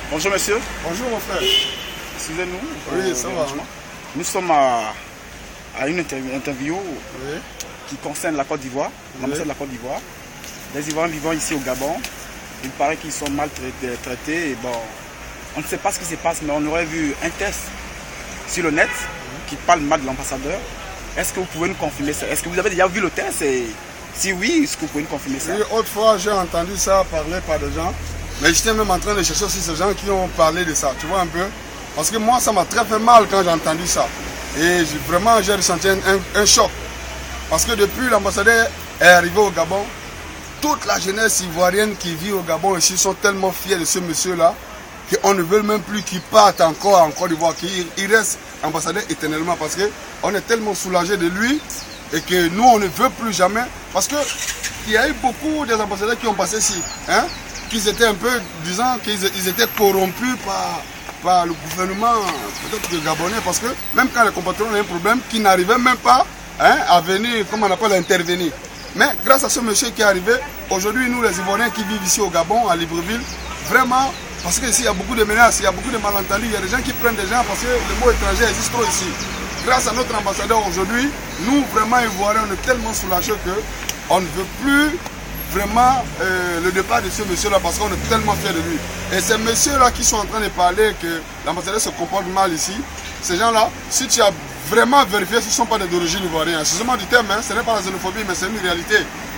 Bonjour monsieur. Bonjour mon frère. Excusez-nous. Oui, ça va. Nous sommes à une interview qui concerne la Côte d'Ivoire, l'ambassade de la Côte d'Ivoire. Les Ivoiriens vivant ici au Gabon, il paraît qu'ils sont mal traités. Et bon, on ne sait pas ce qui se passe, mais on aurait vu un test sur le net qui parle mal de l'ambassadeur. Est-ce que vous pouvez nous confirmer ça? Est-ce que vous avez déjà vu le test? Et si oui, est-ce que vous pouvez nous confirmer ça? Oui, autrefois j'ai entendu ça parler par des gens, mais j'étais même en train de chercher aussi ces gens qui ont parlé de ça, tu vois un peu. Parce que moi ça m'a très fait mal quand j'ai entendu ça. Et vraiment j'ai ressenti un choc. Parce que depuis l'ambassadeur est arrivé au Gabon, toute la jeunesse ivoirienne qui vit au Gabon ici sont tellement fiers de ce monsieur-là qu'on ne veut même plus qu'il parte encore en Côte d'Ivoire, qu'il reste ambassadeur éternellement parce qu'on est tellement soulagé de lui et que nous on ne veut plus jamais. Parce qu'il y a eu beaucoup des ambassadeurs qui ont passé ici, hein, qui étaient un peu, disant qu'ils étaient corrompus par le gouvernement peut-être gabonais, parce que même quand les compatriotes ont un problème, qu'ils n'arrivaient même pas à venir, comme on appelle, intervenir. Mais grâce à ce monsieur qui est arrivé, aujourd'hui nous les Ivoiriens qui vivent ici au Gabon, à Libreville, vraiment, parce qu'ici il y a beaucoup de menaces, il y a beaucoup de malentendus, il y a des gens qui prennent des gens parce que le mot étranger existe trop ici. Grâce à notre ambassadeur aujourd'hui, nous vraiment Ivoiriens, on est tellement soulagés qu'on ne veut plus vraiment le départ de ce monsieur-là parce qu'on est tellement fiers de lui. Et ces messieurs-là qui sont en train de parler que l'ambassadeur se comporte mal ici, ces gens-là, si tu as vraiment vérifié, ce ne sont pas d'origine ivoirienne. Excusez-moi du terme, ce n'est pas la xénophobie, mais c'est une réalité.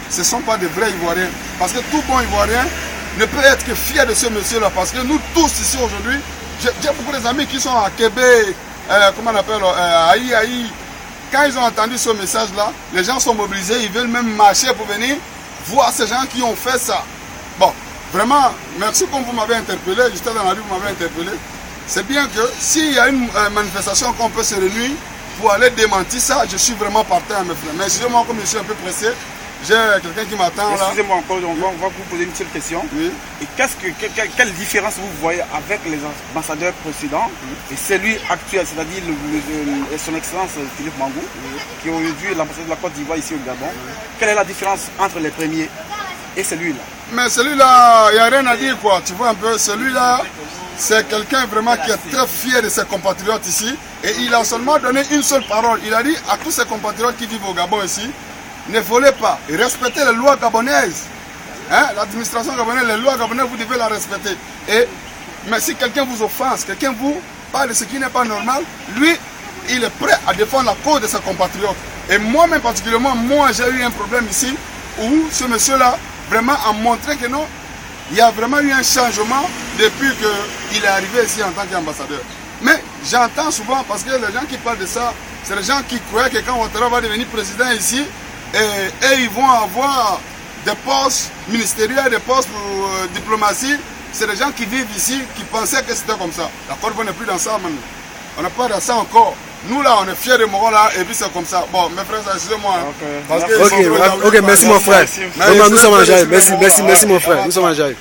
Ce ne sont pas des vrais Ivoiriens. Parce que tout bon Ivoirien ne peut être que fier de ce monsieur-là. Parce que nous tous ici aujourd'hui, j'ai beaucoup d'amis qui sont à Québec, comment on appelle, à Aïe. Quand ils ont entendu ce message-là, les gens sont mobilisés, ils veulent même marcher pour venir voir ces gens qui ont fait ça. Bon, vraiment, merci comme vous m'avez interpellé, j'étais dans la rue, vous m'avez interpellé. C'est bien que s'il y a une manifestation qu'on peut se réunir pour aller démentir ça, je suis vraiment partant à me faire. Mais excusez-moi, comme je suis un peu pressé, j'ai quelqu'un qui m'attend là. Excusez-moi encore, on va vous poser une petite question. Oui. Et quelle différence vous voyez avec les ambassadeurs précédents et celui actuel, c'est-à-dire son excellence Philippe Mangou, qui est aujourd'hui l'ambassadeur de la Côte d'Ivoire ici au Gabon. Quelle est la différence entre les premiers et celui-là? Mais celui-là, il n'y a rien à dire quoi, tu vois un peu, celui-là, c'est quelqu'un vraiment qui est très fier de ses compatriotes ici. Et il a seulement donné une seule parole. Il a dit à tous ses compatriotes qui vivent au Gabon ici, ne volez pas, respectez les lois gabonaises. Hein? L'administration gabonaise, les lois gabonaises, vous devez la respecter. Mais si quelqu'un vous offense, quelqu'un vous parle de ce qui n'est pas normal, lui, il est prêt à défendre la cause de ses compatriotes. Et moi-même particulièrement, moi j'ai eu un problème ici où ce monsieur-là vraiment a montré que non, il y a vraiment eu un changement depuis qu'il est arrivé ici en tant qu'ambassadeur. Mais j'entends souvent, parce que les gens qui parlent de ça, c'est les gens qui croyaient que quand Ouattara va devenir président ici, et ils vont avoir des postes ministériels, des postes pour diplomatie. C'est des gens qui vivent ici, qui pensaient que c'était comme ça. La Côte d'Ivoire n'est plus dans ça maintenant. On n'est pas dans ça encore. Nous là, on est fiers de Moron là, et puis c'est comme ça. Bon, mes frères, excusez-moi. Ok, merci mon frère. Nous sommes en Jaï. Merci mon frère. Nous sommes en Jaï.